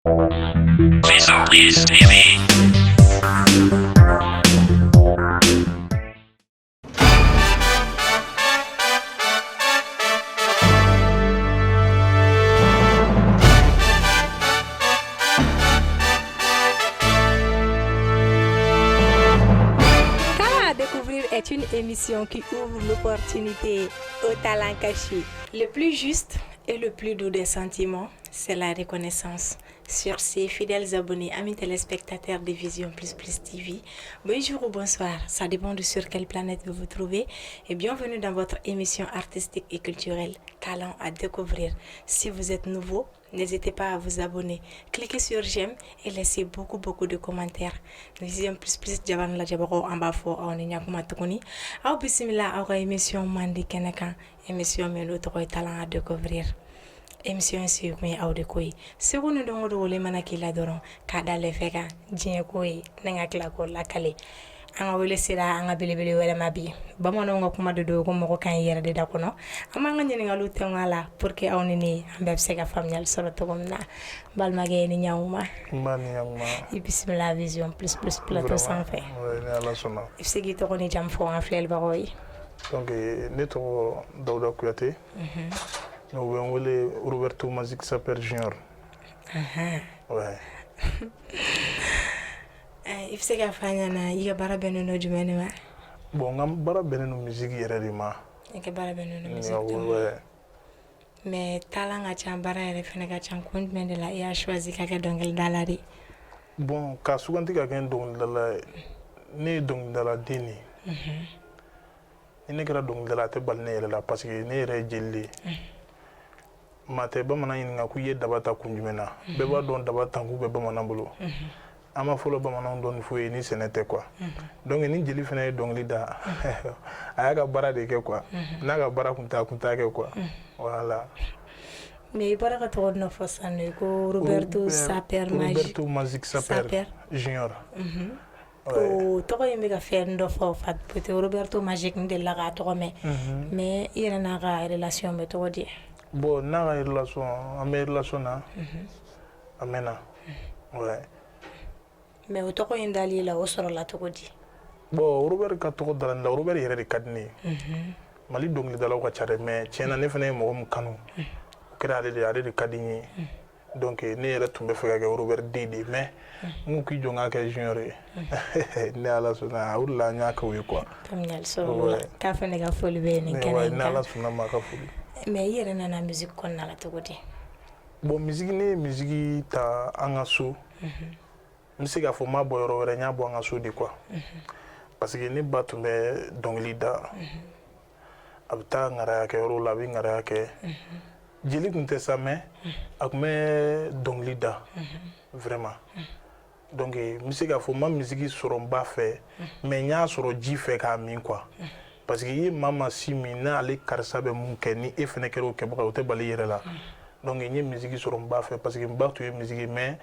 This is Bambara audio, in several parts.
Please TV. Car à découvrir est une émission qui ouvre l'opportunité au talent caché. Le plus juste et le plus doux des sentiments, c'est la reconnaissance. Sur ces fidèles abonnés, amis téléspectateurs de Vision Plus Plus TV, bonjour ou bonsoir, ça dépend de sur quelle planète vous vous trouvez. Et bienvenue dans votre émission artistique et culturelle, Talent à découvrir. Si vous êtes nouveau, n'hésitez pas à vous abonner. Cliquez sur j'aime et laissez beaucoup de commentaires. Vision Plus Plus jaban la jabako en bas fort on est kuma tukuni. Aw bismillah aw émission mandi kenekan émission melo to talent à découvrir. Émission si ko aw de koy seconde dongo do le mana ki la doron ka dale feka jien koy nga kla ko la kale anga wele sira anga belebele wala mabi bamono nga kuma do ko mako kan yere de dakono ama nga nyini ngalu tengala pour que aw ni ambe sega famnyal soro to gomna bal mage ni nyauma bismillah Vision Plus Plus plateau sans fait ifsigi to ko ni jam fo en flel baroy donc neto Dawda Kouyaté no wele Roberto Magic Saper Junior. Ouais. If c'est qu'à faire na iga bara benu no jumene ma. Bon ngam bara benu musique yere di ma. Ike bara benu no musique. Ouais. Mais talent a chan bara yere fene ka chan compte men de la ya choisi ka dongel dalari. Bon ka suganti ka ken dongel dala ne dongel dala dini. Ine kera dongel dala te bal ne yere la parce que ne yere jelli. Mate bamana ɲininka ku ye daba ta kun jumɛn na bɛɛ b'a dɔn daba tanku bɛ bamanan bolo an ma fɔlɔ bamananw dɔn foyi ye ni sɛnɛ tɛ quoi donc ni jeli fana ye dɔnkili da a y'a ka baara de kɛ quoi n'a ka baara kun t'a kɛ quoi voilà. Mais i bɔra ka tɔgɔ dɔ fɔ sisan ko Roberto Magic Saper Junior. O tɔgɔ in bɛ ka fɛn dɔ fɔ peut-être Roberto Magic n delila k'a tɔgɔ mɛn mais i yɛrɛ n'a ka relation bɛ tɔgɔ di. Bon, n'a pas relation, on met relation là. Amena. Ouais. Mais au toko indali la osoro la toko di. Bon, Robert ka toko dalan la Robert yere de kadni. Mali dongli dalaw ka chare mais tiena ne fene mo mu kanu. Kira ale de kadni. Donc ne yere tumbe fe ga Robert Didi mais mu ki jonga ka junior. Ne ala sona ulla nya ka wi quoi. Kamnyal so ka fene ga foli be ni kene. Ouais, ne ala sona ma ka foli. Mais yere nana musique kon na la togodi. Bon musique ne musique ta anga so. Musique a fo ma boyoro were nya bo anga so de quoi. Parce que ne batumbe dongli da. Abta ngara ke ro la bi ngara ke. Jeli kunte sa mais akme dongli da. Vraiment. Donc musique a fo ma musique soromba fait mais nya soro ji fait ka min quoi. Parce que maman si mina ale karsa be mun ke ni e fene kero ke baka o te bali yere la donc ni musique sur mba fait parce que mba tu musique mais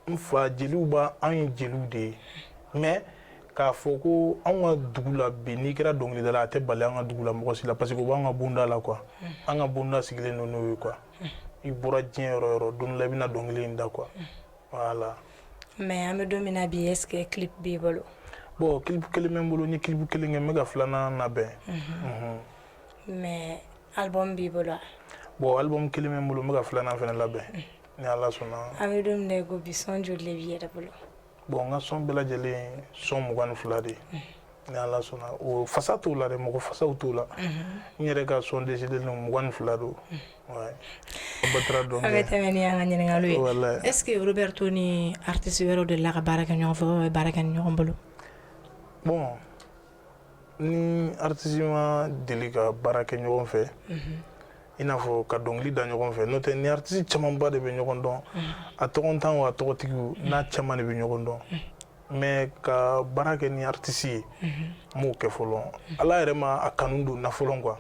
une fois jeliw ba an jeliw de mais ka foko an wa dugula bi ni kera dongli dala te bali an dugula mo si la parce que ba an bunda la quoi an bunda sigle no no quoi i bora dien ro dun la bina dongli nda quoi voilà. Mais am domina bi est-ce que clip bi bolo. Bon, clip kele membolo ni clip kele ngemega flana na be. Mais album bi bolo. Bon, album kele membolo mega flana fena la be. Ni ala sona. Ami dum ne go bi son jod le viera bolo. Bon, nga son bela jele son mugan flade. Ni ala sona. O fasa to la de mo fasa to la. Ni rega son décidé no mugan flado. Ouais. Batra donc. Avec tamani anga ni ngalu. Est-ce que Roberto ni artiste wero de la baraka nyon fo baraka nyon bolo? Bon, ni artisima deli ka baara kɛ ɲɔgɔn fɛ i n'a fɔ ka dɔnkili da ɲɔgɔn fɛ n'o tɛ ni artiste camanba de bɛ ɲɔgɔn dɔn a tɔgɔntan wa tɔgɔtigiw n'a caman de bɛ ɲɔgɔn dɔn mais ka baara kɛ ni artiste ye m'o kɛ fɔlɔ ala yɛrɛ ma a kanu don nafolo quoi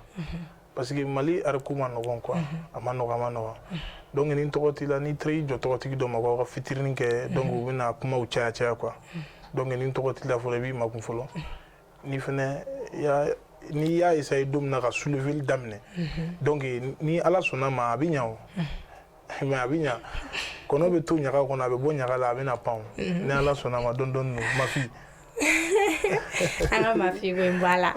parce que Mali ariko ma nɔgɔn quoi a ma nɔgɔn donc ni tɔgɔ t'i la ni taara i jɔ tɔgɔtigi dɔ ma ka fitinin kɛ donc u bɛna kumaw caya quoi. Donc ni tɔgɔ t'i la fɔlɔ i b'i makun fɔlɔ ni fɛnɛ ni y'a essayer don min na ka soulever daminɛ donc ni ala sɔnna ma a bɛ ɲa o mais a bɛ ɲa kono be to ɲaga kɔnɔ a bɛ bɔ ɲaga la a bɛna pan ni ala sɔnna ma dɔn dɔn ma fi an ka ma fi ko in bɔ a la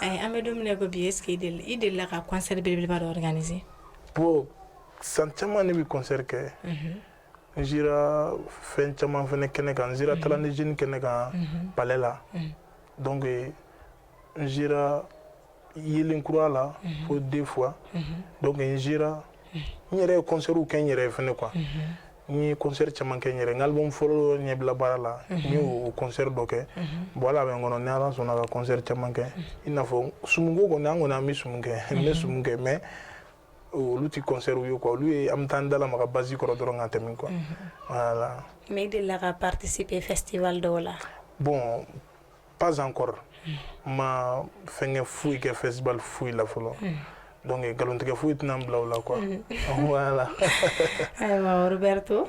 an bɛ don min na ko bi est-ce que i delila ka concert belebeleba dɔ organiser bon san caman ne bɛ concert kɛ n sera fɛn caman fɛnɛ kɛnɛ kan n sera talent jeune kɛnɛ kan palais la donc n sera yelen kura la fo 2 fois donc n sera n yɛrɛ ye concert kɛ n yɛrɛ fɛnɛ quoi n ye concert caman kɛ n yɛrɛ n album fɔlɔ ɲɛbila baara la n ye o concert dɔ kɛ bon ala bɛ n kɔnɔ ni ala sɔnna ka concert caman kɛ i n'a fɔ sumunko kɔni an kɔni an bɛ sumun kɛ n bɛ sumun kɛ mais olu ti concert ye quoi olu ye an bɛ taa n dala maga basi kɔrɔ dɔrɔn ka tɛmɛ quoi voilà. mais i delila ka participer festival dɔw la bon pas encore ma fɛngɛ foyi kɛ festival foyi la fɔlɔ donc galontigɛ foyi tɛna n bila o la quoi voilà. ayiwa Roberto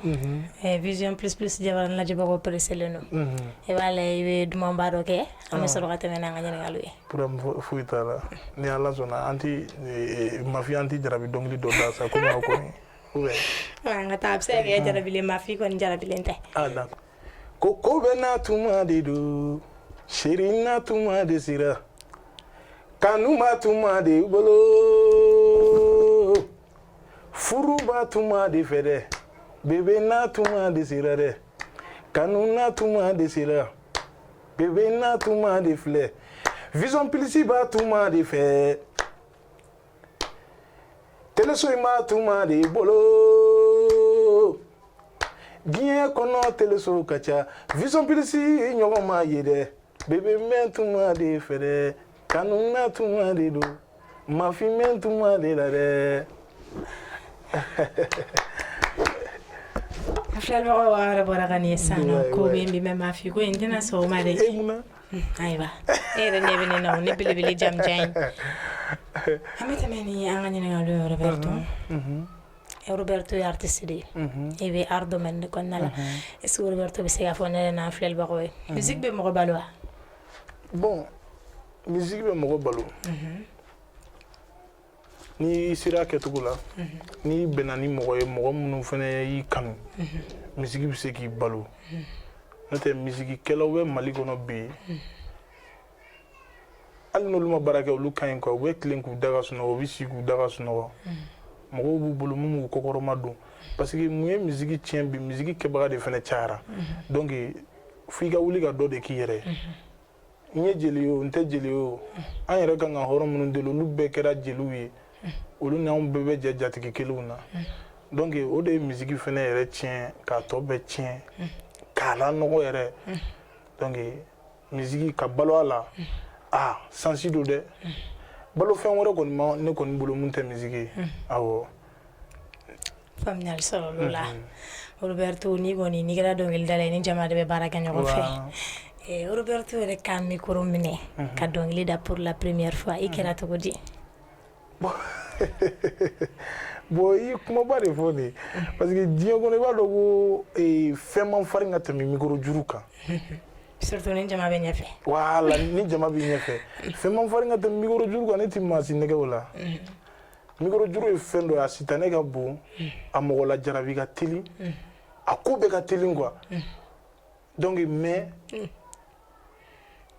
Vision Plus Plus jabaran lajɛbagaw preselen don i b'a la i bɛ dumanba dɔ kɛ an bɛ sɔrɔ ka tɛmɛ n'an ka ɲininkaliw ye problème foyi t'a la ni ala sɔnna an ti mafi an ti jarabi dɔnkili dɔ da sa komi aw kɔni ou bien an ka taa a bɛ se ka kɛ jarabilen mafi kɔni jarabilen tɛ d'accord ko bɛ n'a tuma de don seri n'a tuma de sera kanu ma tuma de bolo furu ba tuma de fɛ dɛ bebe n'a tuma de sera dɛ kanu n'a tuma de sera bebe n'a tuma de filɛ Vision Plus ba tuma de fɛ teleso in ba tuma de bolo diɲɛ kɔnɔ teleso ka ca Vision Plus ɲɔgɔn ma ye dɛ bebe mɛn tuma de fɛ dɛ kanu na tuma de do mafi mɛn tuma de la dɛ filɛbagaw an yɛrɛ bɔra ka nin ye sisan nɔ ko bɛ n bi mɛn mafi ko in tɛna sɔn o ma dɛ ayiwa e yɛrɛ ɲɛ bɛ ne na o ne belebele jamujan ye an bɛ tɛmɛ ni an ka ɲininkaliw ye Roberto Roberto ye artiste de ye i bɛ art domaine de kɔnɔna la est-ce que Roberto bɛ se ka fɔ ne yɛrɛ n'an filɛbagaw ye musique bɛ mɔgɔ balo wa bon musique bɛ mɔgɔ balo ni sera kɛcogo la ni bɛnna ni mɔgɔ ye mɔgɔ minnu fɛnɛ y'i kanu musique bɛ se k'i balo n'o tɛ musikikɛlaw bɛ Mali kɔnɔ bi hali n'olu ma baara kɛ olu ka ɲi quoi u bɛ tilen k'u da ka sunɔgɔ u bɛ si k'u da ka sunɔgɔ mɔgɔw b'u bolo mun b'u kɔkɔrɔma don parce que mun ye musique tiɲɛ bi musique kɛbaga de fɛnɛ cayara donc f'i ka wuli ka dɔ de k'i yɛrɛ ye n ye jeli ye o n tɛ jeli ye o an yɛrɛ kan ka hɔrɔn minnu deli olu bɛɛ kɛra jeliw ye olu ni anw bɛɛ bɛ jɛ jatigi kelenw na donc o de ye musique fɛnɛ yɛrɛ tiɲɛ k'a tɔ bɛɛ tiɲɛ k'a lanɔgɔ yɛrɛ donc musique ka balo a la sansi do dɛ balo fɛn wɛrɛ kɔni ma ne kɔni bolo mun tɛ musique ye awɔ faamuyali sɔrɔ olu la Roberto ni kɔni n'i kɛra dɔnkilidala ye ni jama de bɛ baara kɛ ɲɔgɔn fɛ Roberto yɛrɛ ka micro minɛ ka dɔnkili da pour la première fois i kɛra cogo di bon i kumaba de fɔ nin parce que diɲɛ kɔnɔ i b'a dɔn ko fɛn man farin ka tɛmɛ micro juru kan surtout ni jama bɛ ɲɛfɛ voilà ni jama bɛ ɲɛfɛ fɛn man farin ka tɛmɛ micro juru kan ne ti maasi nɛgɛ o la micro juru ye fɛn dɔ ye a sitanɛ ka bon a mɔgɔ la jarabi ka teli a ko bɛɛ ka teli quoi donc mais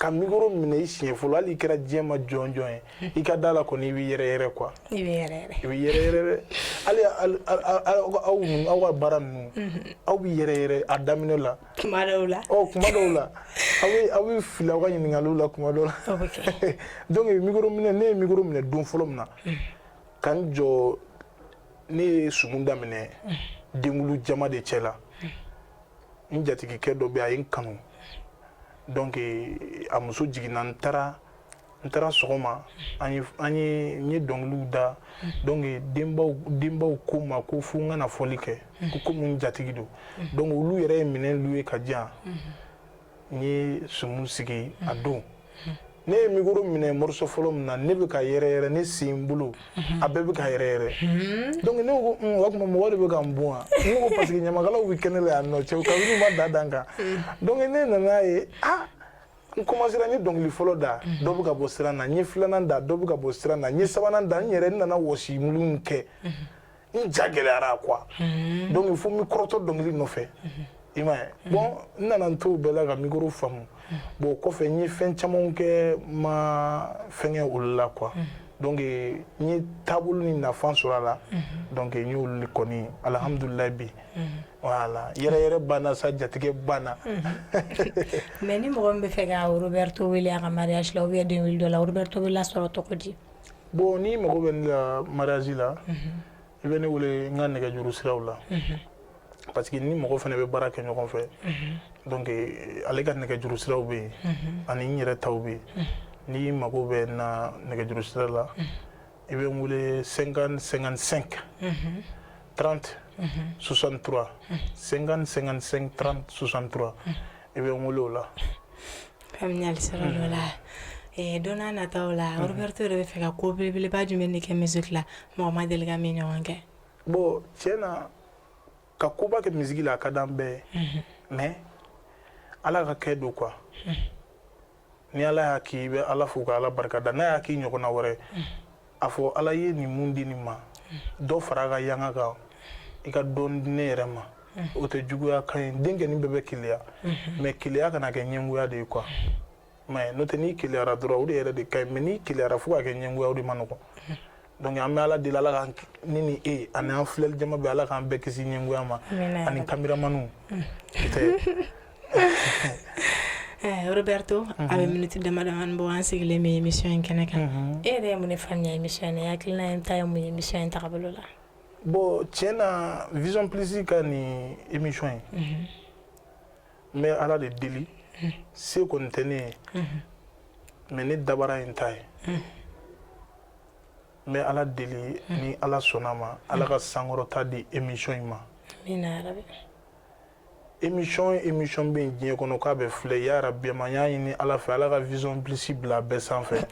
ka micro minɛ i siɲɛ fɔlɔ hali i kɛra diɲɛ ma jɔn ye i ka da la kɔni i bɛ yɛrɛ quoi i bɛ yɛrɛ dɛ hali aw ka baara ninnu aw bɛ yɛrɛ a daminɛ la kuma dɔw la aw bɛ fili aw ka ɲininkaliw la kuma dɔw la donc micro minɛ ne ye micro minɛ don fɔlɔ min na ka n jɔ ne ye sumun daminɛ dengulu jama de cɛ la n jatigikɛ dɔ bɛ a ye n kanu donc a muso jiginna n taara sɔgɔma n ye dɔnkiliw da donc denbaw ko ma ko fo n kana fɔli kɛ ko komi n jatigi don donc olu yɛrɛ ye minɛn loué ka di yan n ye sumun sigi a don ne ye micro minɛ morceau fɔlɔ min na ne bɛ ka yɛrɛ ne sen bolo a bɛɛ bɛ ka yɛrɛ donc ne ko o tuma mɔgɔ de bɛ ka n bon wa n ko parce que ɲamakalaw bɛ kɛnɛ la yan nɔ cɛw ka wuli ma da n kan donc ne nana ye n commencera n ye dɔnkili fɔlɔ da dɔ bɛ ka bɔ siran na n ye filanan da dɔ bɛ ka bɔ siran na n ye sabanan da n yɛrɛ n nana wɔsi mulu kɛ ja gɛlɛyara quoi donc il faut micro-tɔ dɔnkili nɔfɛ i m'a ye bon n nana n t'o bɛɛ la ka micro faamu bon kɔfɛ n ye fɛn camanw kɛ ma fɛngɛ olu la quoi donc n ye taabolo ni nafa sɔrɔ a la donc n y'olu kɔni alhamdulilayi bi voilà yɛrɛ banna sa jatigɛ banna mais ni mɔgɔ min bɛ fɛ ka Roberto wele a ka mariage la ou bien den wele dɔ la Roberto bɛ lasɔrɔ cogo di bon ni mago bɛ ne la mariage la i bɛ ne wele n ka nɛgɛjuru siraw la parce que ni mɔgɔ fana bɛ baara kɛ ɲɔgɔn fɛ donc ale ka nɛgɛjuru siraw bɛ yen ani n yɛrɛ taw bɛ yen ni mago bɛ na nɛgɛjuru sira la i bɛ n wele 50 55 30 63 50 55 30 63 i bɛ n wele o la faamuyali sɔrɔ l'o la don n'a nataw la Roberto yɛrɛ bɛ fɛ ka ko belebeleba jumɛn de kɛ musique la mɔgɔ ma deli ka min ɲɔgɔn kɛ bon tiɲɛ na ka koba kɛ musique la a ka d'an bɛɛ ye mais ala ka kɛ don quoi ni ala y'a k'i bɛ ala fo ka ala barika da n'a y'a k'i ɲɔgɔnna wɛrɛ a fɔ ala ye nin mun di nin ma dɔ fara a ka yanga kan i ka dɔn di ne yɛrɛ ma o tɛ juguya kan ye den kɛnin bɛɛ bɛ keleya mais keleya kana kɛ ɲɛngoya de ye quoi mais n'o tɛ n'i keleyara dɔrɔn o de yɛrɛ de ka ɲi mais n'i keleyara fo ka kɛ ɲɛngoya o de ma nɔgɔn donc an bɛ ala deli ala ka ne ni e ani an filɛli jama bɛ ala k'an bɛɛ kisi ɲɛngoya ma ani kameramaniw Roberto a bɛ minute damadamani bɔ an sigilen bɛ émission in kɛnɛ kan e yɛrɛ ye mun de faamuya émission in na hakilina in ta ye mun ye émission in tagabolo la bon tiɲɛ na Vision Plus ka nin émission in n bɛ ala de deli se kɔni tɛ ne ye mais ne dabara in ta ye n bɛ ala deli ni ala sɔnna ma ala ka sankɔrɔta di émission in ma émission bɛ yen diɲɛ kɔnɔ k'a bɛ filɛ ya rabi ma n y'a ɲini ala fɛ ala ka Vision Plus bila a bɛɛ sanfɛ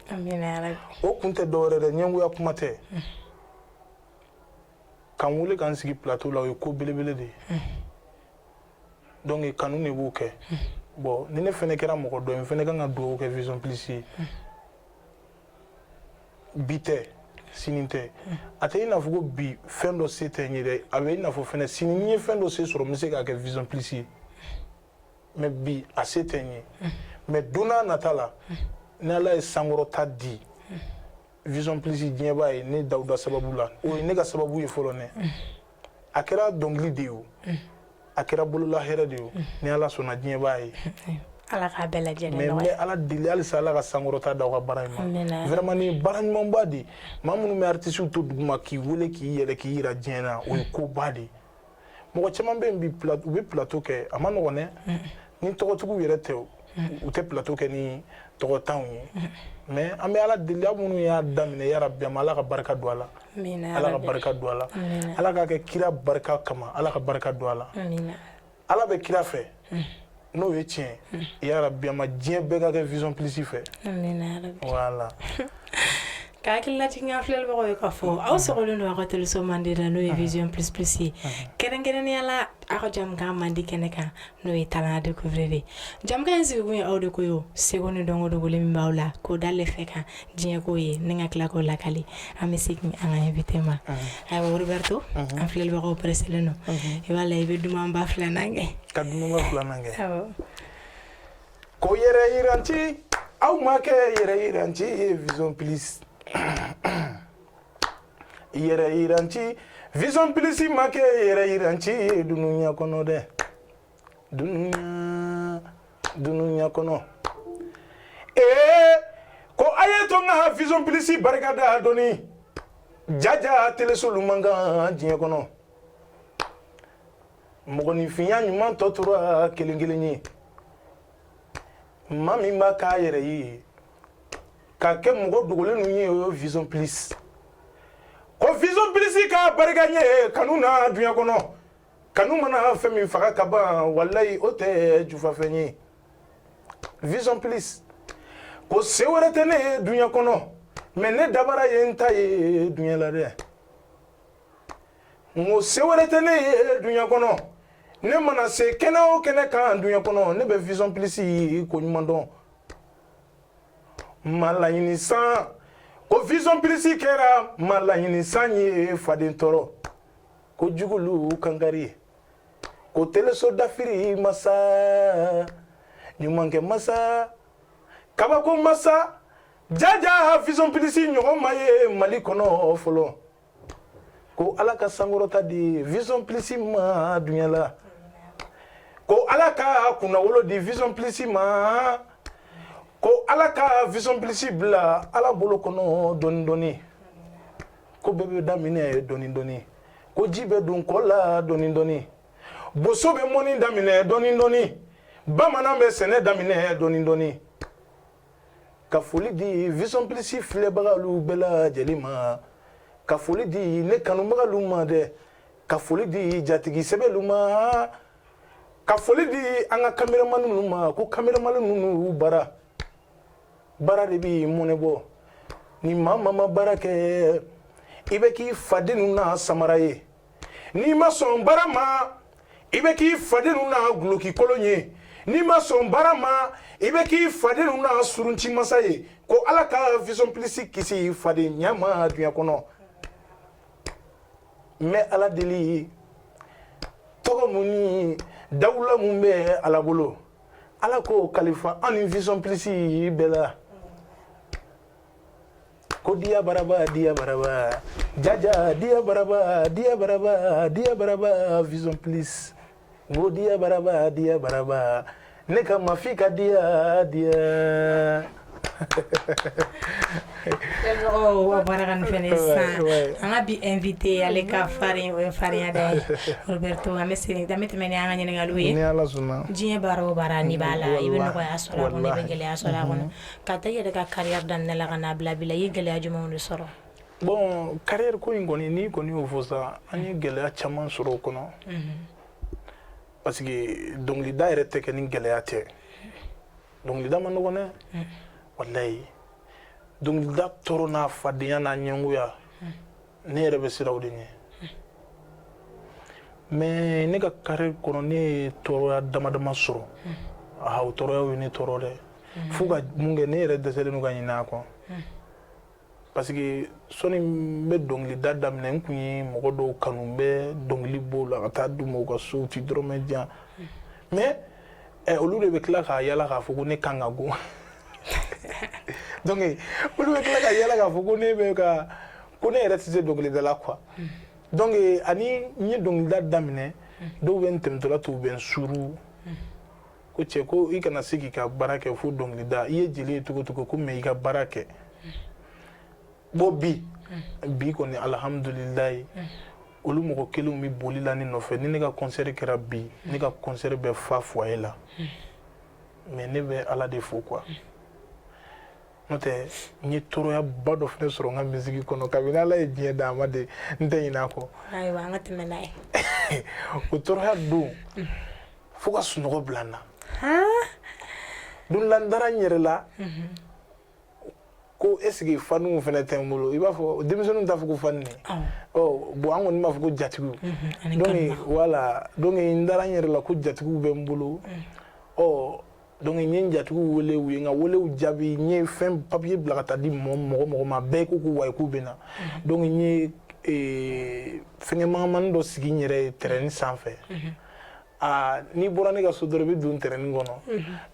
o kun tɛ dɔwɛrɛ dɛ ɲɛngoya kuma tɛ kan wele k'an sigi plateau la o ye ko belebele de ye donc kanu de b'o kɛ bon ni ne fɛnɛ kɛra mɔgɔ dɔ ye n fɛnɛ kan ka dugawu kɛ Vision Plus ye bi tɛ sini tɛ a tɛ i n'a fɔ ko bi fɛn dɔ se tɛ n ye dɛ a bɛ i n'a fɔ fɛnɛ sini ni n ye fɛn dɔ se sɔrɔ n bɛ se k'a kɛ Vision Plus ye mais bi a se tɛ n ye mais don n'a nata la ni ala ye sankɔrɔta di Vision Plus diɲɛ b'a ye ne Dawuda sababu la o ye ne ka sababu ye fɔlɔ nɛ a kɛra dɔnkili de ye o a kɛra bolola hɛrɛ de ye o ni ala sɔnna diɲɛ b'a ye ala k'a bɛɛ lajɛlen mais n bɛ ala deli halisa ala ka sankɔrɔta da aw ka baara in ma vraiment ni baara ɲumanba de maa minnu bɛ artistes to duguma k'i wele k'i yɛlɛ k'i yira diɲɛ na o ye koba de mɔgɔ caman bɛ yen bi u bɛ plateau kɛ a ma nɔgɔn dɛ ni tɔgɔtigiw yɛrɛ tɛ u tɛ plateau kɛ ni tɔgɔ t'anw ye mais an bɛ ala deli aw minnu y'a daminɛ yarabi ala ka barika don a la ala ka barika don a la ala k'a kɛ kira barika kama ala ka barika don a la ala bɛ kira fɛ n'o ye tiɲɛ yarabi ma diɲɛ bɛɛ ka kɛ Vision Plus fɛ voilà ka hakililajigin an filɛlibagaw ye k'a fɔ aw sɔgɔlen don a ka téléso mandi la n'o ye Vision Plus ye kɛrɛnkɛrɛnnenya la aw ka jamukan mandi kɛnɛ kan n'o ye talent à découvrir ye jamukan in sigikun ye aw de ko ye o seko ni dɔnko dogolen min b'aw la k'o d'ale fɛ kan diɲɛ ko ye ni ka tila k'o lakali an bɛ segin an ka invité ma ayiwa Roberto an filɛlibagaw presselen don i b'a la i bɛ dumanba filanan kɛ ka dumanba filanan kɛ ko yɛrɛ yiranci aw ma kɛ yɛrɛ yiranci ye Vision Plus yɛrɛ yiranci Vision Plus ma kɛ yɛrɛ yiranci ye dunuya kɔnɔ dɛ dunuya kɔnɔ ko a ye to n ka Vision Plus barika da dɔɔni jaja telesolu man kan diɲɛ kɔnɔ mɔgɔninfinya ɲuman tɔ tora kelen kelen ye maa min b'a k'a yɛrɛ ye ka kɛ mɔgɔ dogolen ninnu ye o Vision Plus ko Vision Plus ka barika ɲɛ kanu na dunya kɔnɔ kanu mana fɛn min faga ka ban walayi o tɛ jufafɛn ye Vision Plus ko se wɛrɛ tɛ ne ye dunya kɔnɔ mais ne dabara ye n ta ye dunya la dɛ ngo se wɛrɛ tɛ ne ye dunya kɔnɔ ne mana se kɛnɛ o kɛnɛ kan dunya kɔnɔ ne bɛ Vision Plus ye ko ɲuman dɔn malaɲini san ko Vision Plus kɛra malaɲini san ye faden tɔɔrɔ ko jugulu kankari ko teleso dafiri masa ɲumankɛ masa kabako masa jaja vision plus ɲɔgɔn ma ye Mali kɔnɔ fɔlɔ ko ala ka sankɔrɔta di vision plus ma dunya la ko ala ka kunnawolo di vision plus ma ko ala ka vision plus bila ala bolo kɔnɔ dɔɔni dɔɔni ko bɛɛ bɛ daminɛ dɔɔni dɔɔni ko ji bɛ dun kɔ la dɔɔni dɔɔni boso bɛ mɔni daminɛ dɔɔni dɔɔni bamanan bɛ sɛnɛ daminɛ dɔɔni dɔɔni ka foli di vision plus filɛbagalu bɛɛ lajɛlen ma ka foli di ne kanubagalu ma dɛ ka foli di jatigi sɛbɛlu ma ka foli di an ka caméraman ninnu ma ko caméraman ninnu baara de bi mɔnɛ bɔ ni maa ma baara kɛ i bɛ k'i faden na samara ye n'i ma sɔn baara ma i bɛ k'i faden na guloki kolon ye n'i ma sɔn baara ma i bɛ k'i faden na surunci masa ye ko ala ka vision plus kisi faden ɲama dunya kɔnɔ mɛ ala deli tɔgɔ mun ni dawula mun bɛ ala bolo ala ko kalifa an ni vision plus bɛɛ la ko dia baraba jaja dia baraba vision plus ngo dia baraba ne ka mafika dia o barakan fene sa anga bi invité ale ka farin da Roberto amesini damit meni anga nyene ngaluye ni ala sunna jiye baro bara ni bala ibe no ya sora ko ne bengele ya sora ko ka taye daga carrière dan ne la kana bla bila yigele ya juma on soro bon carrière ko ngoni ni ko ni ofosa ani gele ya chaman soro kono parce que donc li daire te ken gele ya te donc li da man ko ne wallahi donc da toro na fadiya na nyanguya ne yɛrɛ bɛ siraw de ɲɛ mais ne ka carrière kɔnɔ ne ye tɔɔrɔya damadama sɔrɔ o tɔɔrɔyaw ye ne tɔɔrɔ dɛ fo ka mun kɛ ne yɛrɛ dɛsɛlen don ka ɲinɛ a kɔ parce que sɔni n bɛ dɔnkili da daminɛ n kun ye mɔgɔ dɔw kanu n bɛ dɔnkili b'o la ka taa d'u ma u ka so u ti dɔrɔmɛ diyan mais olu de bɛ tila k'a yala k'a fɔ ko ne kan ka go donc olu bɛ tila ka yala k'a fɔ ko ne bɛ ka ko ne yɛrɛ tɛ se dɔnkilidala quoi donc ani n ye dɔnkilida daminɛ dɔw bɛ n tɛmɛtɔla to u bɛ n suru ko cɛ ko i kana se k'i ka baara kɛ fo dɔnkilida i ye jeli ye cogo cogo ko mais i ka baara kɛ bon bi kɔni alhamdulilayi olu mɔgɔ kelenw bɛ boli la ne nɔfɛ ni ne ka concert kɛra bi ne ka concert bɛ fa foyer la mais ne bɛ ala de fo quoi n'o tɛ n ye tɔɔrɔyaba dɔ fana sɔrɔ n ka musique kɔnɔ kabini ala ye diɲɛ d'a ma de n tɛ ɲinɛ a kɔ ayiwa an ka tɛmɛ n'a ye o tɔɔrɔya don fo ka sunɔgɔ bila n na don la n dara n yɛrɛ la ko est ce que fanuw fana tɛ n bolo i b'a fɔ denmisɛnninw t'a fɔ ko fani bon an kɔni b'a fɔ ko jatigiw donc voilà donc n dara n yɛrɛ la ko jatigiw bɛ n bolo donc n ye n jatigiw wele u ye n ka welew jaabi n ye fɛn papier bila ka taa di mɔgɔ ma bɛɛ ko k'u wayi k'u bɛ na donc n ye fɛngɛ mangamani dɔ sigi n yɛrɛ ye terrain sanfɛ n'i bɔra ne ka so dɔrɔn i bɛ don terrain kɔnɔ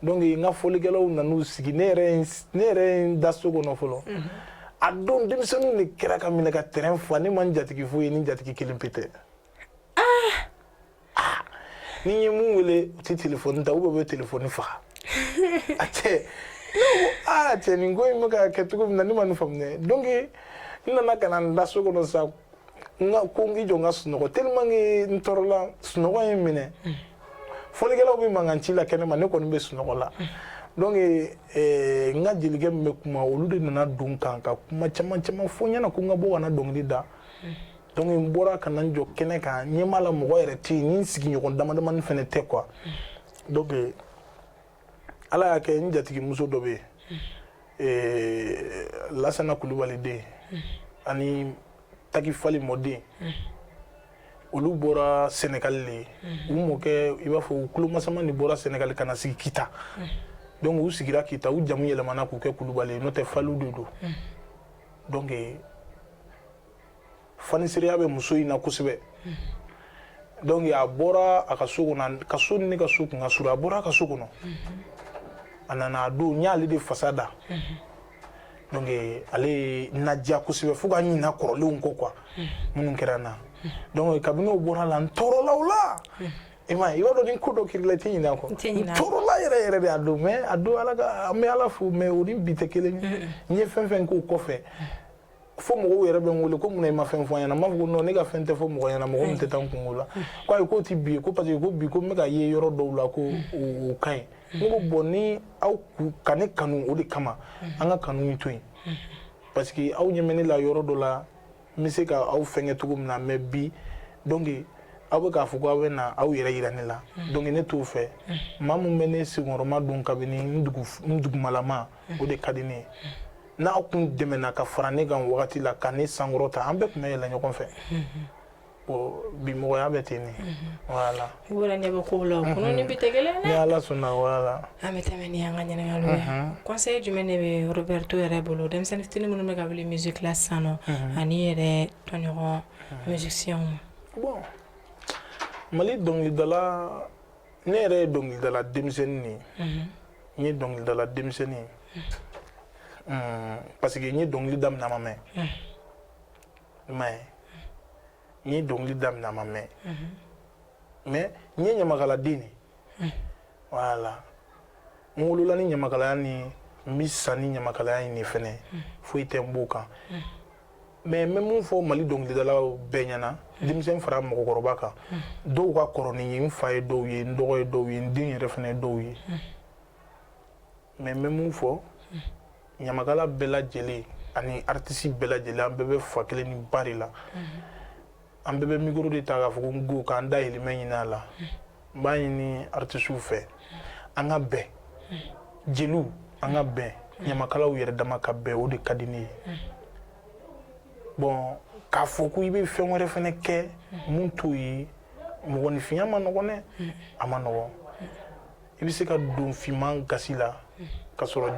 donc n ka fɔlikɛlaw nan'u sigi ne yɛrɛ ye n da so kɔnɔ fɔlɔ a don denmisɛnninw de kɛra ka minɛ ka terrain fa ne ma n jatigi foyi ye ni jatigi kelen pe tɛ ni n ye mun wele u tɛ telefɔni ta u bɛ telefɔni faga a cɛ cɛ nin ko in bɛ ka kɛ cogo min na ne ma nin faamu dɛ donc n nana ka na n da so kɔnɔ sa ko n jɔ n ka sunɔgɔ tellement que n tɔɔrɔla sunɔgɔ ye n minɛ fɔlikɛlaw bɛ mankan ci la kɛnɛma ne kɔni bɛ sunɔgɔ la donc n ka jelikɛ min bɛ kuma olu de nana don n kan ka kuma caman caman fɔ n ɲɛna ko n ka bɔ ka na dɔnkili da donc n bɔra ka na n jɔ kɛnɛ kan ɲɛ b'a la mɔgɔ yɛrɛ tɛ yen ni n sigiɲɔgɔn damadamani fana tɛ quoi donc ala y'a kɛ n jatigimuso dɔ bɛ yen Lasana Kulibali den ani Taki Fali mɔden olu bɔra Sénégal de ye u mɔkɛ i b'a fɔ u tulomasama de bɔra Sénégal ka na sigi Kita donc u sigira Kita u jamu yɛlɛmana k'u kɛ Kulibali ye n'o tɛ Faliw de don donc fanisereya bɛ muso in na kosɛbɛ donc a bɔra a ka so kɔnɔ ka so ni ne ka so kun ka surun a bɔra a ka so kɔnɔ a nana a don n y'ale de fasa da donc ale naja kosɛbɛ fo ka ɲina kɔrɔlenw kɔ quoi minnu kɛra n na donc kabini o bɔra la n tɔɔrɔla o la i b'a dɔn ni ko dɔ kiri la i tɛ ɲinɛ a kɔ n tɔɔrɔla yɛrɛ yɛrɛ de a don mais a don ala ka an bɛ ala fo mais o ni bi tɛ kelen ye n ye fɛn fɛn k'o kɔfɛ fo mɔgɔw yɛrɛ bɛ n wele ko munna i ma fɛn fɔ an ɲɛna n b'a fɔ ko non ne ka fɛn tɛ fɔ mɔgɔ ɲɛna mɔgɔ min tɛ taa n kungo la ko ayi k'o tɛ bi ye ko parce que ko bi ko n bɛ ka ye yɔrɔ dɔw la ko o ka ɲi ne ko bon ni aw ka ne kanu o de kama an ka kanu in to yen parce que aw ɲɛ bɛ ne la yɔrɔ dɔ la n bɛ se ka aw fɛngɛ cogo min na mais bi donc aw bɛ k'a fɔ ko aw bɛ na aw yɛrɛ yira ne la donc ne t'o fɛ maa min bɛ ne senkɔrɔma don kabini n dugumalama o de ka di ne ye n'aw kun dɛmɛna ka fara ne kan wagati la ka ne sankɔrɔta an bɛɛ tun bɛ yɛlɛ ɲɔgɔn fɛ bi mɔgɔya bɛ ten ne voilà wala ɲɛ bɛ kow la kunu ni bi tɛ kelen dɛ ni ala sɔnna voilà an bɛ tɛmɛ ni an ka ɲininkaliw ye conseil jumɛn de bɛ Roberto yɛrɛ bolo denmisɛnnin fitinin minnu bɛ ka wuli musique la sisan nɔ ani yɛrɛ tɔɲɔgɔn musiciens bon Mali dɔnkilidala ne yɛrɛ ye dɔnkilidala denmisɛnnin de ye n ye dɔnkilidala denmisɛnnin ye parce que n ye dɔnkili daminɛ a ma mɛn i m'a ye n ye dɔnkili daminɛ a ma mɛn mais n ye ɲamakaladen de voilà n wolola ni ɲamakalaya ni n bɛ sa ni ɲamakalaya in de fɛnɛ foyi tɛ n b'o kan mais n bɛ mun fɔ Mali dɔnkilidalaw bɛɛ ɲɛna denmisɛn fara mɔgɔkɔrɔba kan dɔw ka kɔrɔ ni n ye n fa ye dɔw ye n dɔgɔ ye dɔw ye n den yɛrɛ fɛnɛ ye dɔw ye mais n bɛ mun fɔ ɲamakala bɛɛ lajɛlen ani artiste bɛɛ lajɛlen an bɛɛ bɛ fa kelen ni ba de la an bɛɛ bɛ micro de ta k'a fɔ ko n go k'an dahirimɛ ɲini a la n b'a ɲini artistes fɛ an ka bɛn jeliw an ka bɛn ɲamakalaw yɛrɛ dama ka bɛn o de ka di ne ye bon k'a fɔ ko i bɛ fɛn wɛrɛ fɛnɛ kɛ mun t'o ye mɔgɔninfinya ma nɔgɔn dɛ a ma nɔgɔn i bɛ se ka don finman gasi la ka sɔrɔ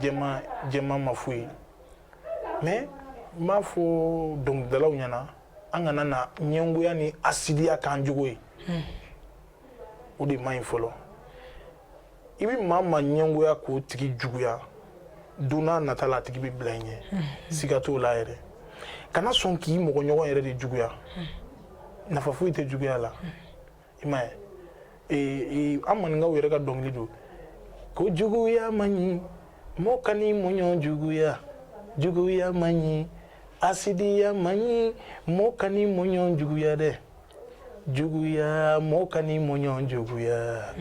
jɛman ma foyi mais n b'a fɔ dɔnkilidalaw ɲɛna an kana na ɲɛngoya ni asidiya k'an jogo ye o de man ɲi fɔlɔ i bɛ maa ma ɲɛngoya k'o tigi juguya don n'a nata la a tigi bɛ bila i ɲɛ siga t'o la yɛrɛ kana sɔn k'i mɔgɔɲɔgɔn yɛrɛ de juguya nafa foyi tɛ juguya la i m'a ye an maninkaw yɛrɛ ka dɔnkili don ko juguya man ɲi mɔgɔ ka n'i mɔɲɔ juguya juguya man ɲi asidiya man ɲi mɔgɔ ka n'i mɔɲɔ juguya dɛ juguya mɔgɔ ka n'i mɔɲɔ juguya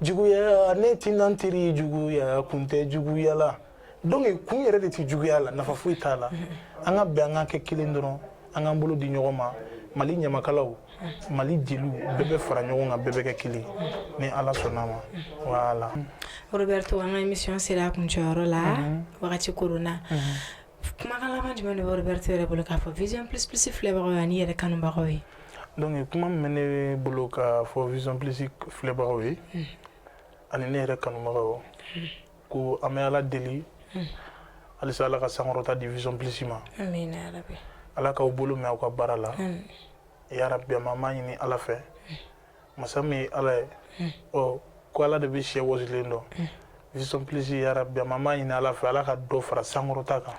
juguya ne tɛna n teri juguya kun tɛ juguya la donc kun yɛrɛ de tɛ juguya la nafa foyi t'a la an ka bɛn an ka kɛ kelen dɔrɔn an k'an bolo di ɲɔgɔn ma Mali ɲamakalaw Mali jeliw bɛɛ bɛ fara ɲɔgɔn kan bɛɛ bɛ kɛ kelen ni ala sɔnna ma voilà Roberto an ka émission sera a kuncɛyɔrɔ la wagati koronna kumakan laban jumɛn de bɛ Roberto yɛrɛ bolo k'a fɔ Vision Plus Plus filɛbagaw ye ani yɛrɛ kanubagaw ye donc kuma min bɛ ne bolo k'a fɔ Vision Plus filɛbagaw ye ani ne yɛrɛ kanubagaw ko an bɛ ala deli halisa ala ka sankɔrɔta di Vision Plus ma amina yarabi ala k'aw bolo mɛn aw ka baara la yarabi an b'a ɲini ala fɛ masa min ye ala ye ko ala de bɛ sɛ wɔsilen dɔn Vision Plus yarabi an b'a ɲini ala fɛ ala ka dɔ fara sankɔrɔta kan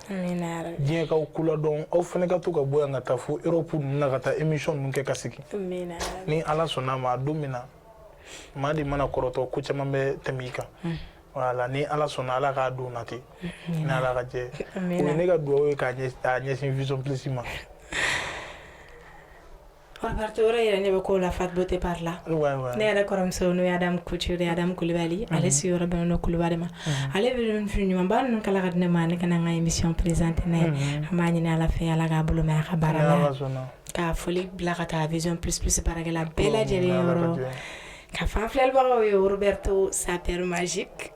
diɲɛ k'aw kula dɔn aw fɛnɛ ka to ka bɔ yan ka taa fo Europe ninnu na ka taa émission ninnu kɛ ka segin ni ala sɔnna ma a don min na maa de mana kɔrɔtɔ ko caman bɛ tɛmɛ i kan voilà ni ala sɔnna ala k'a don nati ni ala ka jɛ o ye ne ka dugawu ye k'a ɲɛsin Vision Plus ma Roberto yɛrɛ yɛrɛ ne bɛ ko la Fat Beauté par là ne yɛrɛ kɔrɔmuso n'o ye Adam Couture Adam Kulibali ale sigiyɔrɔ bɛnnen don Kulibali ma ale bɛ fini ɲumanba ninnu kala ka di ne ma ne kana n ka émission présenté n'a ye an b'a ɲini ala fɛ ala k'a bolo mɛn a ka baara la ka foli bila ka taa Vision Plus Plus baarakɛla bɛɛ lajɛlen yɔrɔ ka fan filɛlibagaw ye Roberto sa paire magique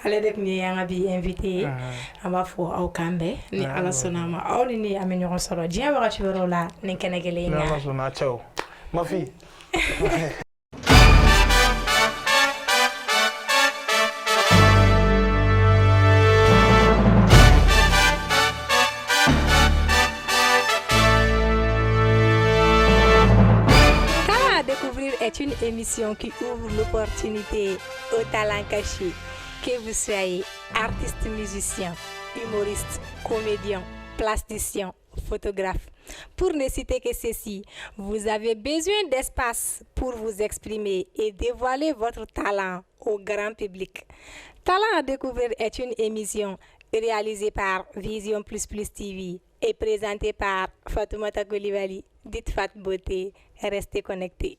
ale de tun ye an ka bi invité ye an b'a fɔ aw kan bɛɛ ni ala sɔnna ma aw ni ne an bɛ ɲɔgɔn sɔrɔ diɲɛ wagati wɛrɛw la ni kɛnɛ kelen in kan ma fi émission qui ouvre l'opportunité aux talents cachés. Que vous soyez artiste, musicien, humoriste, comédien, plasticien, photographe. Pour ne citer que ceci, vous avez besoin d'espace pour vous exprimer et dévoiler votre talent au grand public. Talent à découvrir est une émission réalisée par Vision Plus Plus TV et présentée par Fatoumata Coulibaly. Dites Fat Beauté, restez connectés.